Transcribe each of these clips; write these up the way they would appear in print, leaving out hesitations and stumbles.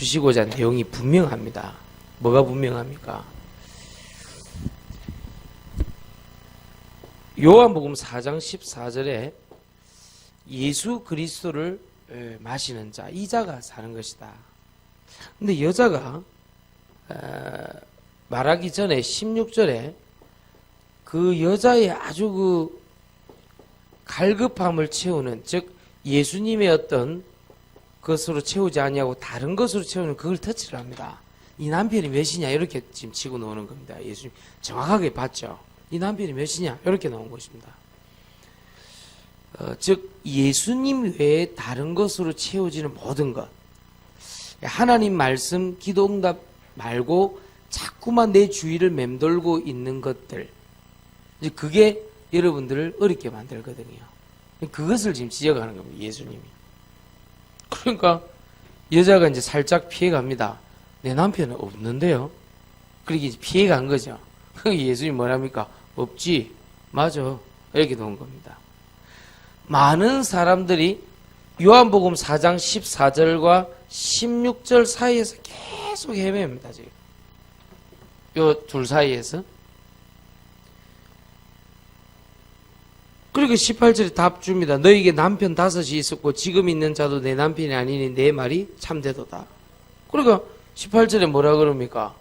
주시고자 하는 내용이 분명합니다. 뭐가 분명합니까? 요한복음 4장 14절에 예수 그리스도를 마시는 자, 이 자가 사는 것이다. 근데 여자가 말하기 전에 16절에 그 여자의 아주 그 갈급함을 채우는, 즉 예수님의 어떤 것으로 채우지 아니하고 다른 것으로 채우는 그걸 터치를 합니다. 이 남편이 몇이냐 이렇게 지금 치고 나오는 겁니다. 예수님 정확하게 봤죠. 이 남편이 몇이냐 이렇게 나온 것입니다. 즉 예수님 외에 다른 것으로 채워지는 모든 것, 하나님 말씀, 기도응답 말고 자꾸만 내 주위를 맴돌고 있는 것들, 이제 그게 여러분들을 어렵게 만들거든요. 그것을 지금 지적하는 겁니다. 예수님이. 그러니까 여자가 이제 살짝 피해갑니다. 내 남편은 없는데요. 그렇게 피해간 거죠. 예수님 뭐랍니까? 없지. 맞아. 이렇게 나온 겁니다. 많은 사람들이 요한복음 4장 14절과 16절 사이에서 계속 헤매입니다. 지금 요 둘 사이에서. 그리고 18절에 답 줍니다. 너에게 남편 5이 있었고 지금 있는 자도 내 남편이 아니니 내 말이 참되도다. 그러니까 18절에 뭐라 그럽니까?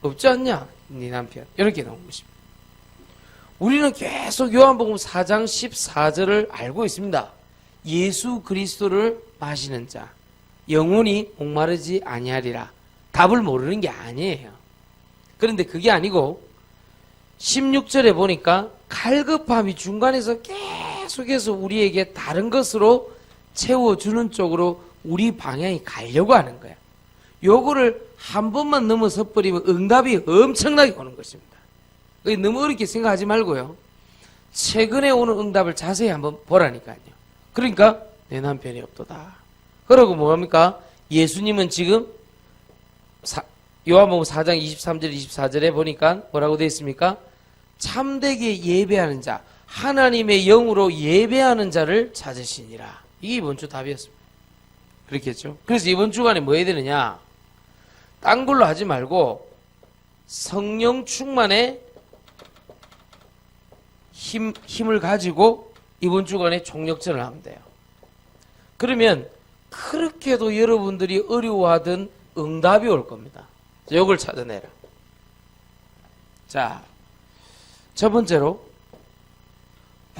없지 않냐? 네 남편. 이렇게 나온 것입니다. 우리는 계속 요한복음 4장 14절을 알고 있습니다. 예수 그리스도를 마시는 자, 영원히 목마르지 아니하리라. 답을 모르는 게 아니에요. 그런데 그게 아니고 16절에 보니까 갈급함이 중간에서 계속해서 우리에게 다른 것으로 채워주는 쪽으로 우리 방향이 가려고 하는 거야. 요거를 한 번만 넘어서 버리면 응답이 엄청나게 오는 것입니다. 너무 어렵게 생각하지 말고요. 최근에 오는 응답을 자세히 한번 보라니까요. 그러니까 내 남편이 없도다. 그러고 뭐합니까? 예수님은 지금 요한복음 4장 23절 24절에 보니까 뭐라고 되어 있습니까? 참되게 예배하는 자, 하나님의 영으로 예배하는 자를 찾으시니라. 이게 이번 주 답이었습니다. 그렇겠죠? 그래서 이번 주간에 뭐 해야 되느냐? 딴 걸로 하지 말고 성령 충만의 힘을 가지고 이번 주간에 총력전을 하면 돼요. 그러면 그렇게도 여러분들이 어려워하던 응답이 올 겁니다. 이걸 찾아내라. 자, 첫 번째로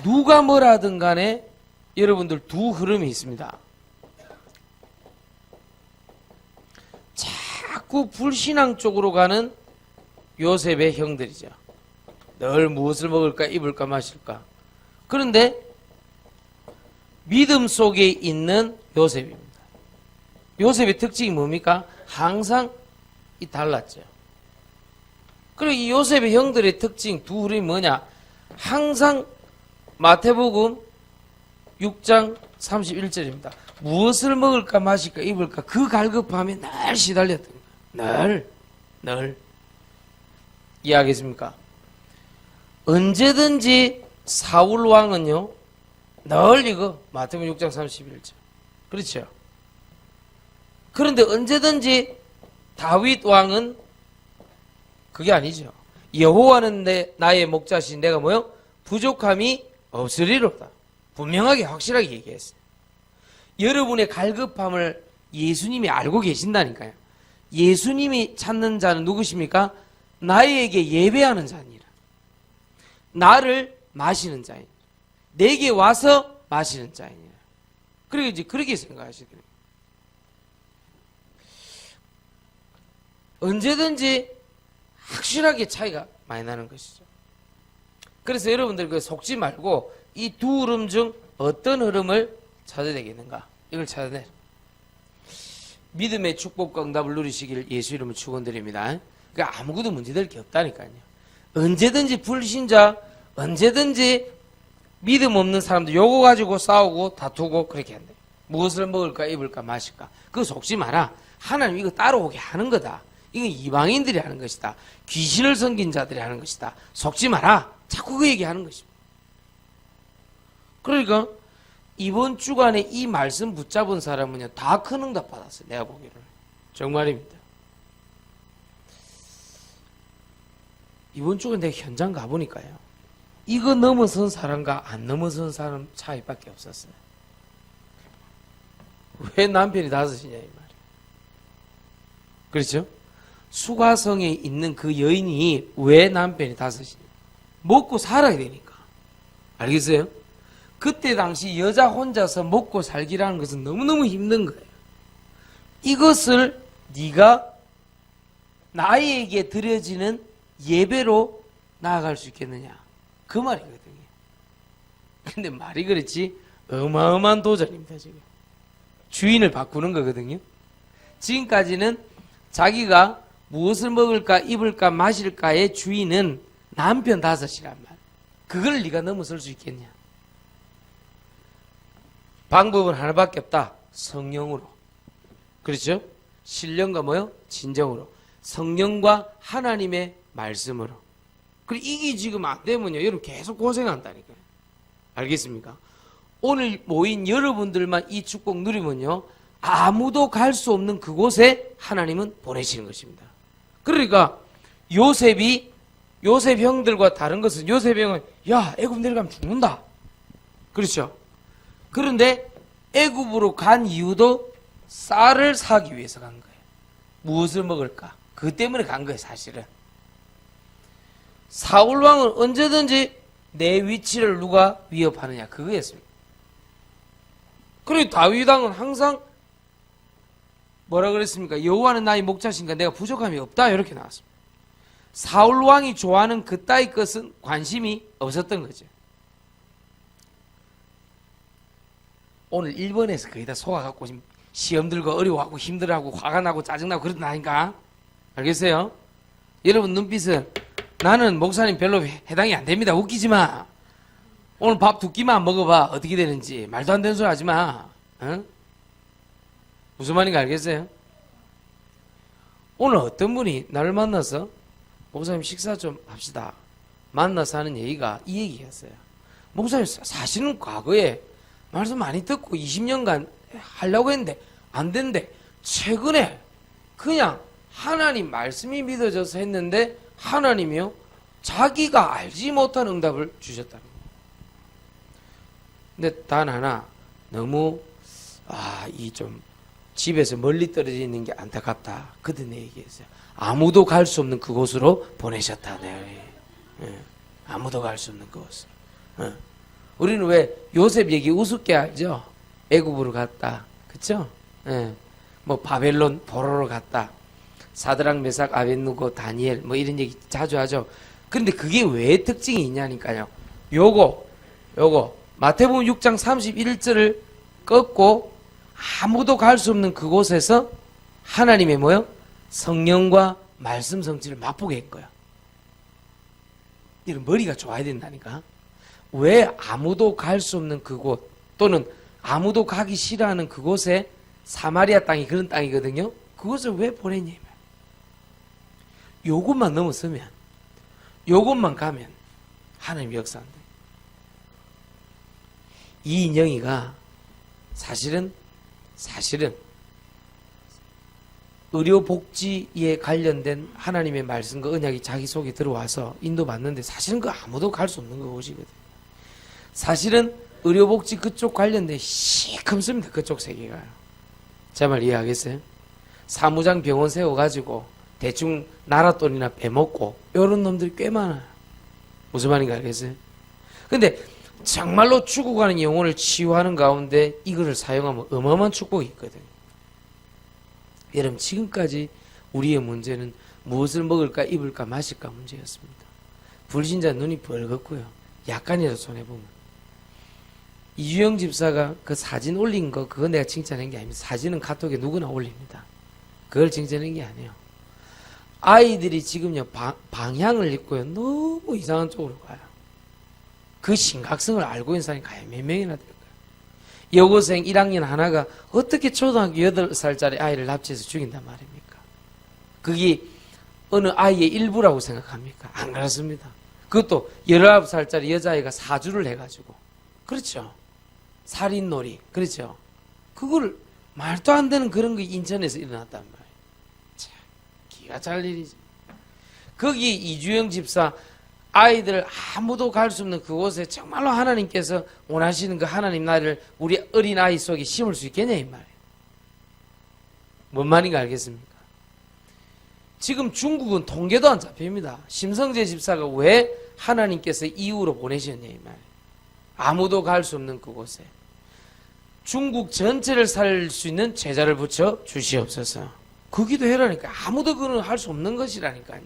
누가 뭐라 하든 간에 여러분들 두 흐름이 있습니다. 자꾸 불신앙 쪽으로 가는 요셉의 형들이죠. 늘 무엇을 먹을까, 입을까, 마실까. 그런데 믿음 속에 있는 요셉입니다. 요셉의 특징이 뭡니까? 항상 달랐죠. 그리고 이 요셉의 형들의 특징 두 흐름이 뭐냐? 항상 마태복음 6장 31절입니다. 무엇을 먹을까, 마실까, 입을까 그 갈급함에 늘 시달렸던 거예요. 늘. 이해하겠습니까? 언제든지 사울 왕은요, 늘 이거 마태복음 6장 31절. 그렇죠? 그런데 언제든지 다윗 왕은 그게 아니죠. 여호와는 나의 목자신 내가 뭐요? 부족함이 없으리로다. 분명하게 확실하게 얘기했어요. 여러분의 갈급함을 예수님이 알고 계신다니까요. 예수님이 찾는 자는 누구십니까? 나에게 예배하는 자니라. 나를 마시는 자이니라. 내게 와서 마시는 자이니라. 그리고 이제 그렇게 생각하시더라고요. 언제든지 확실하게 차이가 많이 나는 것이죠. 그래서 여러분들 그 속지 말고 이 두 흐름 중 어떤 흐름을 찾아야 되겠는가? 이걸 찾아내. 믿음의 축복과 응답을 누리시길 예수 이름으로 축원드립니다. 그러니까 아무것도 문제될 게 없다니까요. 언제든지 불신자, 언제든지 믿음 없는 사람들 요거 가지고 싸우고 다투고 그렇게 한대. 무엇을 먹을까, 입을까, 마실까. 그거 속지 마라. 하나님 이거 따라오게 하는 거다. 이건 이방인들이 하는 것이다. 귀신을 섬긴 자들이 하는 것이다. 속지 마라. 자꾸 그 얘기하는 것입니다. 그러니까 이번 주간에 이 말씀 붙잡은 사람은요, 다 큰 응답 받았어요. 내가 보기로는. 정말입니다. 이번 주에 내가 현장 가보니까요. 이거 넘어선 사람과 안 넘어선 사람 차이밖에 없었어요. 왜 남편이 5이냐 이 말이에요. 그렇죠? 수가성에 있는 그 여인이 왜 남편이 5이냐. 먹고 살아야 되니까. 알겠어요? 그때 당시 여자 혼자서 먹고 살기라는 것은 너무너무 힘든 거예요. 이것을 네가 나에게 드려지는 예배로 나아갈 수 있겠느냐. 그 말이거든요. 근데 말이 그렇지 어마어마한 도전입니다. 지금 주인을 바꾸는 거거든요. 지금까지는 자기가 무엇을 먹을까 입을까 마실까의 주인은 남편 5이란 말. 그걸 네가 넘어설 수 있겠냐. 방법은 하나밖에 없다. 성령으로. 그렇죠? 신령과 뭐요? 진정으로. 성령과 하나님의 말씀으로. 그리고 이게 지금 안 되면요, 여러분 계속 고생한다니까요. 알겠습니까? 오늘 모인 여러분들만 이 축복 누리면요, 아무도 갈 수 없는 그곳에 하나님은 보내시는 것입니다. 그러니까 요셉 형들과 다른 것은 요셉 형은 야, 애굽 내려가면 죽는다. 그렇죠? 그런데 애굽으로 간 이유도 쌀을 사기 위해서 간 거예요. 무엇을 먹을까? 그 때문에 간 거예요, 사실은. 사울 왕은 언제든지 내 위치를 누가 위협하느냐, 그거였습니다. 그리고 다윗 왕은 항상 뭐라 그랬습니까? 여호와는 나의 목자신가 내가 부족함이 없다, 이렇게 나왔습니다. 사울 왕이 좋아하는 그따위 것은 관심이 없었던 거죠. 오늘 1번에서 거의 다 속아갖고 지금 시험 들고 어려워하고 힘들어하고 화가 나고 짜증나고 그런다니까. 알겠어요? 여러분 눈빛은 나는 목사님 별로 해당이 안 됩니다. 웃기지 마. 오늘 밥 2끼만 먹어봐. 어떻게 되는지. 말도 안 되는 소리 하지 마. 응? 무슨 말인가 알겠어요? 오늘 어떤 분이 나를 만나서 목사님 식사 좀 합시다. 만나서 하는 얘기가 이 얘기였어요. 목사님 사실은 과거에 말씀 많이 듣고 20년간 하려고 했는데 안 된대. 최근에 그냥 하나님 말씀이 믿어져서 했는데 하나님이요 자기가 알지 못한 응답을 주셨다는 거예요. 근데 단 하나 너무 이 좀 집에서 멀리 떨어져 있는 게 안타깝다. 그때 내 얘기했어요. 아무도 갈 수 없는 그곳으로 보내셨다. 네. 아무도 갈 수 없는 그곳으로. 우리는 왜 요셉 얘기 우습게 알죠? 애굽으로 갔다. 그쵸? 뭐 바벨론 포로로 갔다. 사드락 메삭 아벳누고 다니엘 뭐 이런 얘기 자주 하죠. 그런데 그게 왜 특징이 있냐니까요. 요거 마태복음 6장 31절을 꺾고 아무도 갈 수 없는 그곳에서 하나님의 뭐요? 성령과 말씀 성취를 맛보게 한 거야. 이런 머리가 좋아야 된다니까. 왜 아무도 갈 수 없는 그곳 또는 아무도 가기 싫어하는 그곳에 사마리아 땅이 그런 땅이거든요. 그곳을 왜 보냈냐. 요것만 넘어서면 요것만 가면 하나님 역사한다. 이 인영이가 사실은 의료복지에 관련된 하나님의 말씀과 언약이 자기 속에 들어와서 인도받는데 사실은 그 아무도 갈 수 없는 그곳이거든요. 사실은 의료복지 그쪽 관련된 시큼습니다. 그쪽 세계가. 제 말 이해하겠어요? 사무장 병원 세워가지고 대충 나라 돈이나 빼먹고 이런 놈들이 꽤 많아요. 무슨 말인가 알겠어요? 근데 정말로 죽어가는 영혼을 치유하는 가운데 이거를 사용하면 어마어마한 축복이 있거든요. 여러분 지금까지 우리의 문제는 무엇을 먹을까 입을까 마실까 문제였습니다. 불신자 눈이 벌겋고요. 약간이라도 손해보면. 이주영 집사가 그 사진 올린 거 그거 내가 칭찬한 게 아닙니다. 사진은 카톡에 누구나 올립니다. 그걸 칭찬한 게 아니에요. 아이들이 지금요 방향을 잃고요 너무 이상한 쪽으로 가요. 그 심각성을 알고 있는 사람이 과연 몇 명이나 될까요? 여고생 1학년 하나가 어떻게 초등학교 8살짜리 아이를 납치해서 죽인단 말입니까? 그게 어느 아이의 일부라고 생각합니까? 안 그렇습니다. 그것도 19살짜리 여자아이가 사주를 해가지고. 그렇죠. 살인놀이. 그렇죠. 그거를 말도 안 되는 그런 게 인천에서 일어났단 말이에요. 해야 잘 일이지. 거기 이주영 집사 아이들 아무도 갈 수 없는 그곳에 정말로 하나님께서 원하시는 그 하나님 나라를 우리 어린 아이 속에 심을 수 있겠냐 이 말이에요. 뭔 말인가 알겠습니까? 지금 중국은 통계도 안 잡힙니다. 심성재 집사가 왜 하나님께서 이후로 보내셨냐 이 말이에요. 아무도 갈 수 없는 그곳에 중국 전체를 살릴 수 있는 제자를 붙여 주시옵소서. 그 기도해라니까. 아무도 그건 할 수 없는 것이라니까요.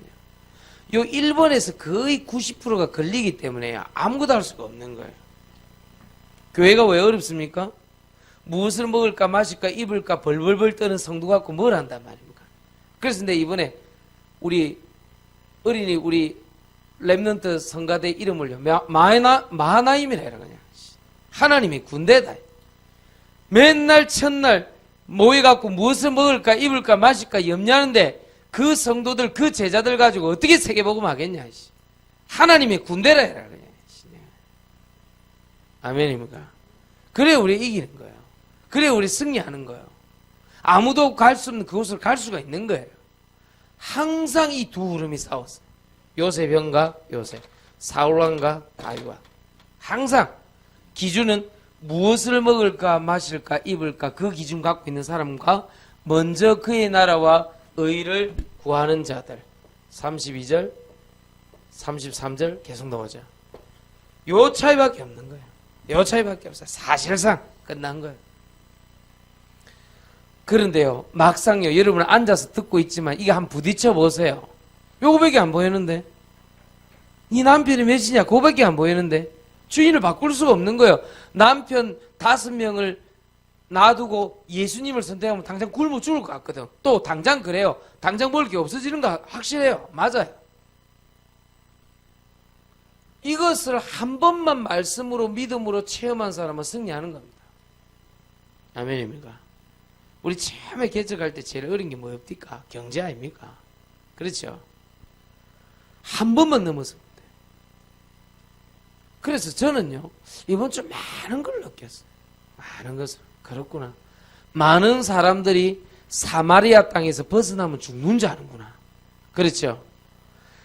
요 일본에서 거의 90%가 걸리기 때문에 아무것도 할 수가 없는 거예요. 교회가 왜 어렵습니까? 무엇을 먹을까 마실까 입을까 벌벌벌 떠는 성도 갖고 뭘 한단 말입니까? 그래서 근데 이번에 우리 어린이 우리 렘넌트 성가대 이름을요 마하나임이라 해라 그냥. 하나님이 군대다. 맨날 첫날 모여갖고 무엇을 먹을까 입을까 마실까 염려하는데 그 성도들 그 제자들 가지고 어떻게 세계복음 하겠냐. 하나님의 군대라 해라 그냥. 아멘입니까? 그래 우리 이기는 거예요. 그래 우리 승리하는 거예요. 아무도 갈 수 없는 그곳을 갈 수가 있는 거예요. 항상 이 두 흐름이 싸웠어요. 요셉 형과 요셉, 사울왕과 다윗왕. 항상 기준은 무엇을 먹을까 마실까 입을까 그 기준 갖고 있는 사람과 먼저 그의 나라와 의를 구하는 자들. 32절 33절 계속 나오죠. 요 차이밖에 없는 거예요. 요 차이밖에 없어요. 사실상 끝난 거예요. 그런데요 막상요 여러분 앉아서 듣고 있지만 이게 한번 부딪혀 보세요. 요거밖에 안 보이는데 네 남편이 몇이냐 그거밖에 안 보이는데 주인을 바꿀 수가 없는 거예요. 남편 5명을 놔두고 예수님을 선택하면 당장 굶어 죽을 것 같거든. 또 당장 그래요. 당장 먹을 게 없어지는 거 확실해요. 맞아요. 이것을 한 번만 말씀으로 믿음으로 체험한 사람은 승리하는 겁니다. 아멘입니까? 우리 처음에 개척할 때 제일 어려운 게 뭐였습니까? 경제 아닙니까? 그렇죠? 한 번만 넘어서면 돼. 그래서 저는요 이번 주 많은 걸 느꼈어요. 많은 것을. 그렇구나. 많은 사람들이 사마리아 땅에서 벗어나면 죽는 줄 아는구나. 그렇죠?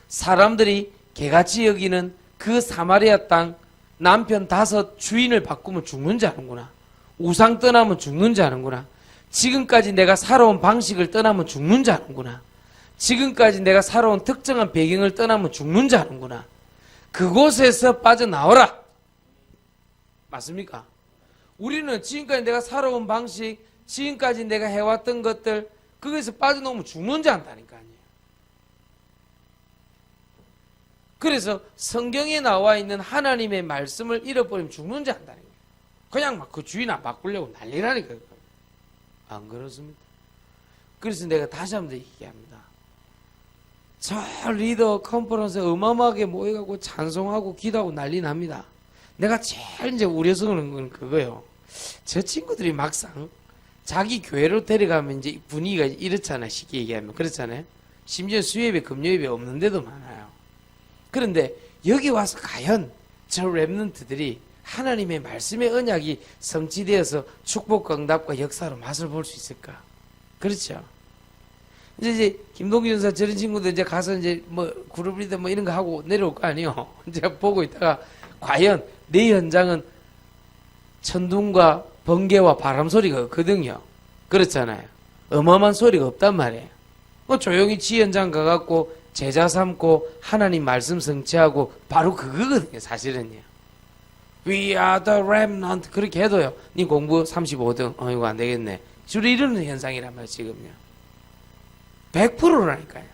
사람들이 개같이 여기는 그 사마리아 땅 남편 5 주인을 바꾸면 죽는 줄 아는구나. 우상 떠나면 죽는 줄 아는구나. 지금까지 내가 살아온 방식을 떠나면 죽는 줄 아는구나. 지금까지 내가 살아온 특정한 배경을 떠나면 죽는 줄 아는구나. 그곳에서 빠져나오라. 맞습니까? 우리는 지금까지 내가 살아온 방식, 지금까지 내가 해왔던 것들, 거기서 빠져나오면 죽는 줄 안다니까요. 그래서 성경에 나와 있는 하나님의 말씀을 잃어버리면 죽는 줄 안다는 거예요. 그냥 막 그 주인 안 바꾸려고 난리라니까. 안 그렇습니다. 그래서 내가 다시 한번 얘기합니다. 저 리더 컨퍼런스에 어마어마하게 모여가고 찬송하고 기도하고 난리 납니다. 내가 제일 이제 우려서 그런 건 그거예요. 저 친구들이 막상 자기 교회로 데려가면 이제 분위기가 이렇잖아요. 쉽게 얘기하면. 그렇잖아요. 심지어 수요예배, 금요예배 없는 데도 많아요. 그런데 여기 와서 과연 저 랩런트들이 하나님의 말씀의 언약이 성취되어서 축복과 응답과 역사로 맛을 볼 수 있을까? 그렇죠. 이제 김동규 전사 저런 친구들 이제 가서 이제 뭐 그룹 리더 뭐 이런 거 하고 내려올 거 아니에요. 이제 보고 있다가 과연 내 현장은 천둥과 번개와 바람 소리가 없거든요. 그렇잖아요. 어마어마한 소리가 없단 말이에요. 뭐 조용히 지 현장 가갖고 제자 삼고 하나님 말씀 성취하고 바로 그거거든요. 사실은요. We are the remnant 그렇게 해도요. 니 공부 35등 이거 안 되겠네. 주로 이러는 현상이란 말이에요. 지금요. 100%라니까요.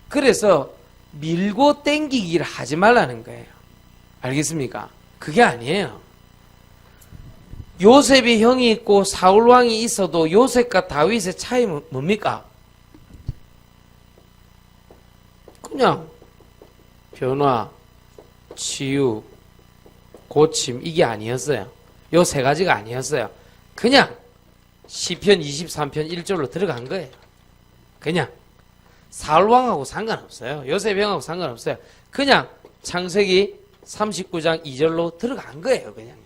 그래서 밀고 땡기기를 하지 말라는 거예요. 알겠습니까? 그게 아니에요. 요셉이 형이 있고 사울왕이 있어도 요셉과 다윗의 차이는 뭡니까? 그냥 변화, 치유, 고침 이게 아니었어요. 요 3가지가 아니었어요. 그냥 시편 23편 1절로 들어간 거예요. 그냥 사울왕하고 상관없어요. 요셉 형하고 상관없어요. 그냥 창세기 39장 2절로 들어간 거예요. 그냥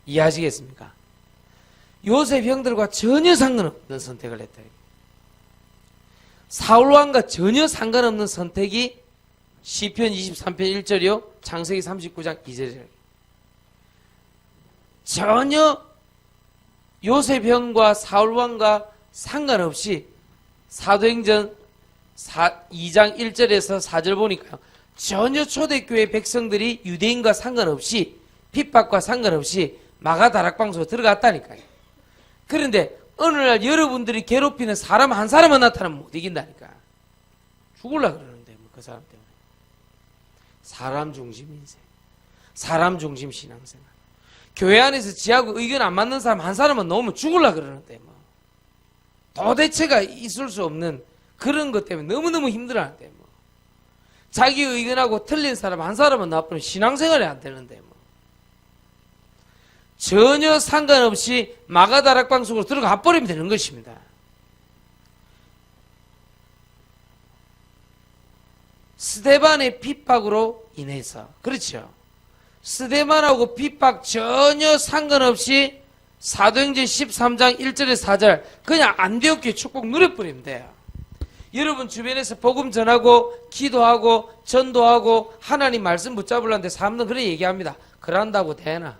이해하시겠습니까? 요셉 형들과 전혀 상관없는 선택을 했다. 사울왕과 전혀 상관없는 선택이 시편 23편 1절이요 창세기 39장 2절이에요. 전혀 요셉 형과 사울왕과 상관없이 사도행전 2장 1절에서 4절 보니까요. 전혀 초대교회 백성들이 유대인과 상관없이 핍박과 상관없이 마가다락방으로 들어갔다니까요. 그런데 어느 날 여러분들이 괴롭히는 사람 한 사람만 나타나면 못 이긴다니까. 죽을라 그러는데 뭐 그 사람 때문에. 사람 중심 인생, 사람 중심 신앙생활. 교회 안에서 지하고 의견 안 맞는 사람 한 사람만 넣으면 죽을라 그러는데 뭐. 도대체가 있을 수 없는 그런 것 때문에 너무너무 힘들어하는데 뭐. 자기 의견하고 틀린 사람 한 사람은 나쁘면 신앙생활이 안 되는데 뭐. 전혀 상관없이 마가다락방 속으로 들어가 버리면 되는 것입니다. 스데반의 핍박으로 인해서 그렇죠. 스데반하고 핍박 전혀 상관없이 사도행전 13장 1절에서 4절 그냥 안디옥교회 축복 누려버리면 돼요. 여러분 주변에서 복음 전하고 기도하고 전도하고 하나님 말씀 붙잡으려는데 사람들은 그래 얘기합니다. 그런다고 되나?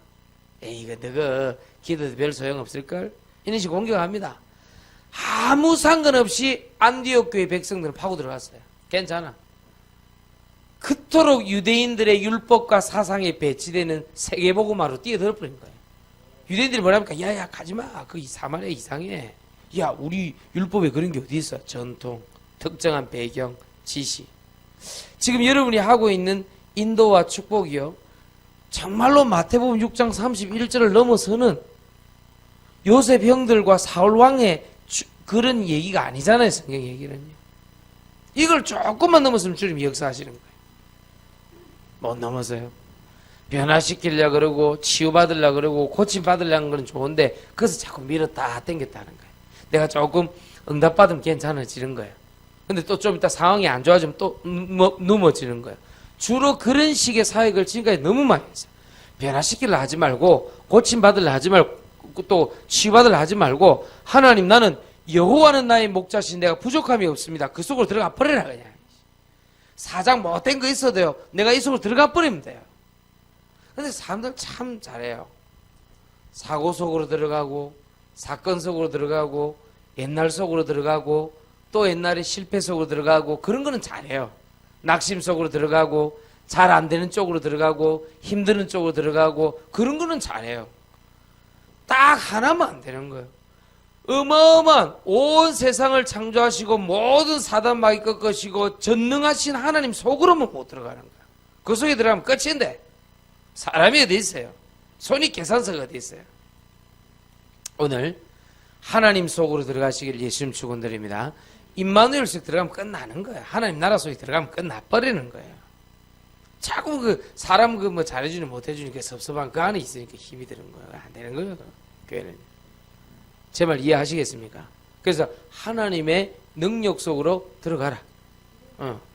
에이 이거 너가 기도도 별 소용없을걸? 이런 식으로 공격합니다. 아무 상관없이 안디옥교회 백성들은 파고 들어갔어요. 괜찮아. 그토록 유대인들의 율법과 사상에 배치되는 세계복음화로 뛰어들어버린 거예요. 유대인들이 뭐랍니까? 야야 가지마. 그 사마리아 이상해. 야 우리 율법에 그런 게 어디 있어? 전통, 특정한 배경, 지시. 지금 여러분이 하고 있는 인도와 축복이요. 정말로 마태복음 6장 31절을 넘어서는 요셉 형들과 사울 왕의 그런 얘기가 아니잖아요. 성경 얘기는요. 이걸 조금만 넘었으면 주님이 역사하시는 거예요. 못 넘어서요. 변화시키려고 그러고 치유받으려고 그러고 고침받으려는 건 좋은데 그래서 자꾸 밀었다 당겼다는 거예요. 내가 조금 응답받으면 괜찮아지는 거예요. 근데 또 좀 이따 상황이 안 좋아지면 또 넘어지는 거예요. 주로 그런 식의 사역을 지금까지 너무 많이 했어요. 변화시키려 하지 말고 고침받으려 하지 말고 또 치유받으려 하지 말고 하나님 나는 여호와는 나의 목자신 내가 부족함이 없습니다. 그 속으로 들어가 버려라 그냥. 사장 못된 거 있어도요. 내가 이 속으로 들어가 버리면 돼요. 근데 사람들 참 잘해요. 사고 속으로 들어가고 사건 속으로 들어가고 옛날 속으로 들어가고 또 옛날의 실패 속으로 들어가고 그런 거는 잘해요. 낙심 속으로 들어가고 잘 안 되는 쪽으로 들어가고 힘드는 쪽으로 들어가고 그런 거는 잘해요. 딱 하나만 안 되는 거예요. 어마어마한 온 세상을 창조하시고 모든 사단 마귀 꺾으시고 전능하신 하나님 속으로만 못 들어가는 거예요. 그 속에 들어가면 끝인데 사람이 어디 있어요? 손이 계산서가 어디 있어요? 오늘 하나님 속으로 들어가시길 예수님 축원드립니다. 임마누엘 속 들어가면 끝나는 거예요. 하나님 나라 속에 들어가면 끝나버리는 거예요. 자꾸 그 사람 그 뭐 잘해주니 못해주니까 섭섭한 그 안에 있으니까 힘이 드는 거예요. 안 되는 거예요. 교회는. 제 말 이해하시겠습니까? 그래서 하나님의 능력 속으로 들어가라.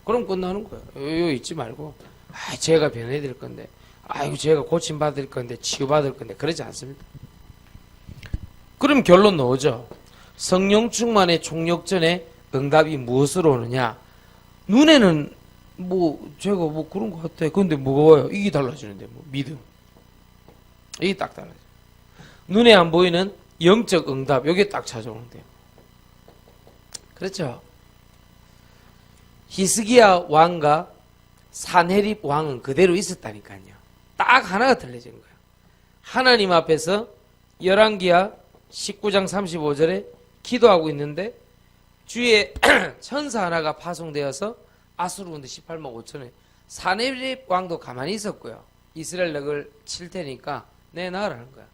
그럼 끝나는 거예요. 요 잊지 말고 제가 변해드릴 건데 아이고 제가 고침받을 건데 치유받을 건데 그러지 않습니다. 그럼 결론 나오죠. 성령 충만의 총력전에 응답이 무엇으로 오느냐? 눈에는 뭐 제가 뭐 그런 것 같아. 근데 무거워요. 이게 달라지는데 뭐 믿음. 이게 딱 달라져. 눈에 안 보이는 영적 응답 이게 딱 찾아오는데요. 그렇죠? 히스기야 왕과 산헤립 왕은 그대로 있었다니까요. 딱 하나가 달라진 거예요. 하나님 앞에서 열왕기야 19장 35절에 기도하고 있는데 주위에 천사 하나가 파송되어서 아수르 군대 18만 5천에 산헤립 왕도 가만히 있었고요. 이스라엘 넉을 칠 테니까 내놔라는 거야.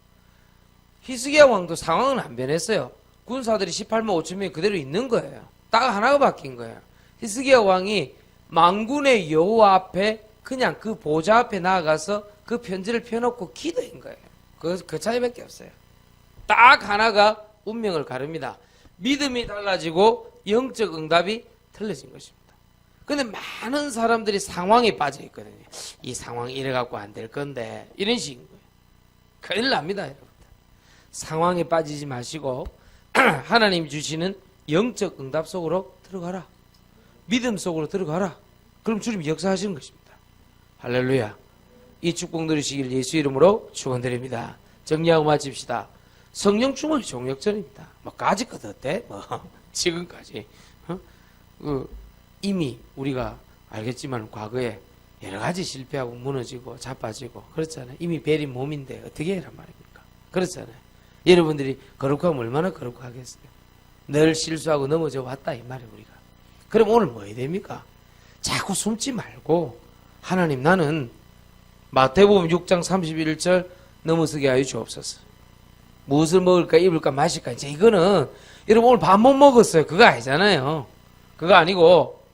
히스기야 왕도 상황은 안 변했어요. 군사들이 18만 5천 명이 그대로 있는 거예요. 딱 하나가 바뀐 거예요. 히스기야 왕이 만군의 여호와 앞에 그냥 그 보좌 앞에 나아가서 그 편지를 펴놓고 기도한 거예요. 그 차이밖에 없어요. 딱 하나가 운명을 가릅니다. 믿음이 달라지고 영적 응답이 틀려진 것입니다. 근데 많은 사람들이 상황에 빠져 있거든요. 이 상황 이래갖고 안 될 건데 이런 식인 거예요. 큰일 납니다, 여러분들. 상황에 빠지지 마시고 하나님 주시는 영적 응답 속으로 들어가라. 믿음 속으로 들어가라. 그럼 주님이 역사하시는 것입니다. 할렐루야. 이 축복 누리시길 예수 이름으로 축원드립니다. 정리하고 마칩시다. 성령 충만이 종력전입니다. 뭐 까짓것 어때? 뭐 지금까지 이미 우리가 알겠지만 과거에 여러 가지 실패하고 무너지고 자빠지고 그렇잖아요. 이미 베린 몸인데 어떻게 해란 말입니까? 그렇잖아요. 여러분들이 거룩하면 얼마나 거룩하겠어요. 늘 실수하고 넘어져 왔다 이 말이에요 우리가. 그럼 오늘 뭐 해야 됩니까? 자꾸 숨지 말고 하나님 나는 마태복음 6장 31절 넘어서게 하여 주옵소서. 무엇을 먹을까 입을까 마실까 이제 이거는 여러분 오늘 밥 못 먹었어요. 그거 아니잖아요. 그거 아니고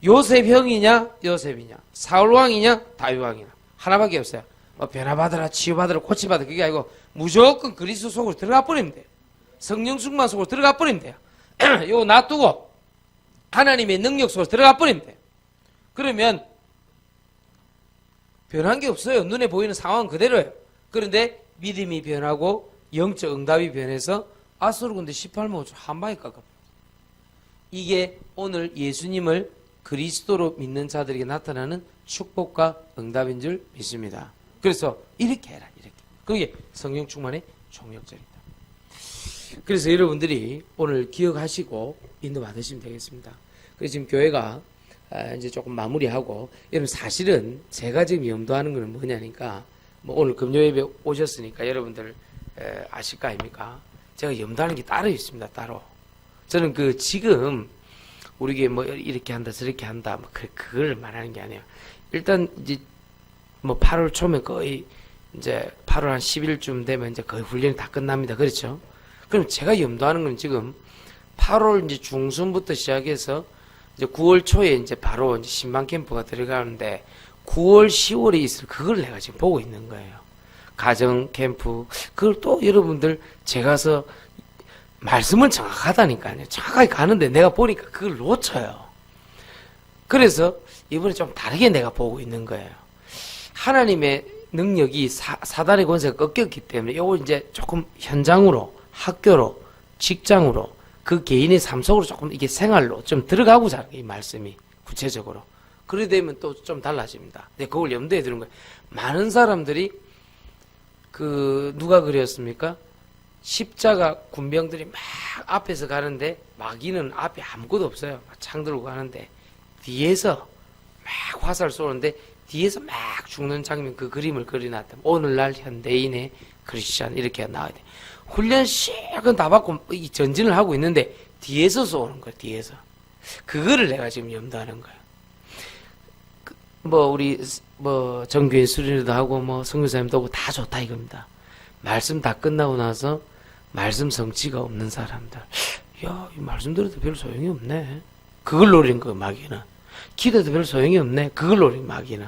요셉 형이냐 요셉이냐 사울왕이냐 다윗왕이냐 하나밖에 없어요. 뭐 변화받으라 치유받으라 고치받으라 그게 아니고 무조건 그리스도 속으로 들어가 버리면 돼요. 성령 충만 속으로 들어가 버리면 돼요. 요거 놔두고 하나님의 능력 속으로 들어가 버리면 돼요. 그러면 변한 게 없어요. 눈에 보이는 상황은 그대로예요. 그런데 믿음이 변하고 영적 응답이 변해서 아수르 군대 18만 5천 한 방에 깎아버려요. 이게 오늘 예수님을 그리스도로 믿는 자들에게 나타나는 축복과 응답인 줄 믿습니다. 그래서 이렇게 해라 이렇게. 그게 성령 충만의 종력전이다. 그래서 여러분들이 오늘 기억하시고 인도 받으시면 되겠습니다. 그래서 지금 교회가 이제 조금 마무리하고 여러분 사실은 제가 지금 염두하는 거는 뭐냐니까 뭐 오늘 금요 예배 오셨으니까 여러분들 아실 거 아닙니까? 제가 염두하는 게 따로 있습니다. 따로. 저는 그 지금 우리게 뭐 이렇게 한다 저렇게 한다 뭐 그걸 말하는 게 아니에요. 일단 이제 뭐 8월 초면 거의 이제 8월 한 10일쯤 되면 이제 거의 훈련이 다 끝납니다. 그렇죠? 그럼 제가 염두하는 건 지금 8월 이제 중순부터 시작해서 이제 9월 초에 이제 바로 이제 신방 캠프가 들어가는데 9월 10월에 있을 그걸 내가 지금 보고 있는 거예요. 가정 캠프 그걸 또 여러분들 제가서 말씀은 정확하다니까요. 정확하게 가는데 내가 보니까 그걸 놓쳐요. 그래서 이번에 좀 다르게 내가 보고 있는 거예요. 하나님의 능력이 사단의 권세가 꺾였기 때문에 요거 이제 조금 현장으로 학교로 직장으로 그 개인의 삶 속으로 조금 이게 생활로 좀 들어가고자 하는 이 말씀이 구체적으로 그래 되면 또 좀 달라집니다. 근데 그걸 염두에 두는 거예요. 많은 사람들이 그 누가 그랬습니까? 십자가 군병들이 막 앞에서 가는데 마귀는 앞에 아무것도 없어요. 창 들고 가는데 뒤에서 막 화살 쏘는데 뒤에서 막 죽는 장면 그 그림을 그려놨다. 오늘날 현대인의 크리스찬 이렇게 나와야 돼. 훈련 실컷 다 받고 이 전진을 하고 있는데 뒤에서 쏘는 거야. 뒤에서. 그거를 내가 지금 염두하는 거야. 뭐 우리 뭐 정교인 수련회도 하고 뭐 선교사님도 하고 다 좋다 이겁니다. 말씀 다 끝나고 나서 말씀 성취가 없는 사람들 야, 이 말씀 들어도 별 소용이 없네. 그걸 노린 거 마귀는. 기도도 별 소용이 없네. 그걸 노린 마귀는.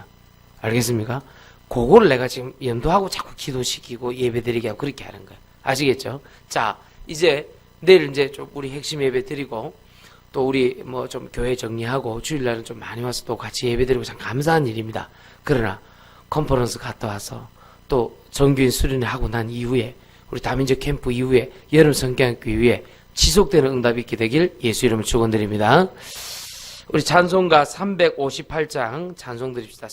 알겠습니까? 그거를 내가 지금 염두하고 자꾸 기도시키고 예배드리게 하고 그렇게 하는 거예요. 아시겠죠? 자, 이제 내일 이제 좀 우리 핵심 예배 드리고 또 우리 뭐 좀 교회 정리하고 주일날은 좀 많이 와서 또 같이 예배 드리고 참 감사한 일입니다. 그러나 컨퍼런스 갔다 와서 또 정규인 수련회 하고 난 이후에 우리 다민족 캠프 이후에 여름 성경학교 이후에 지속되는 응답이 있게 되길 예수 이름으로 축원드립니다. 우리 찬송가 358장 찬송 드립시다.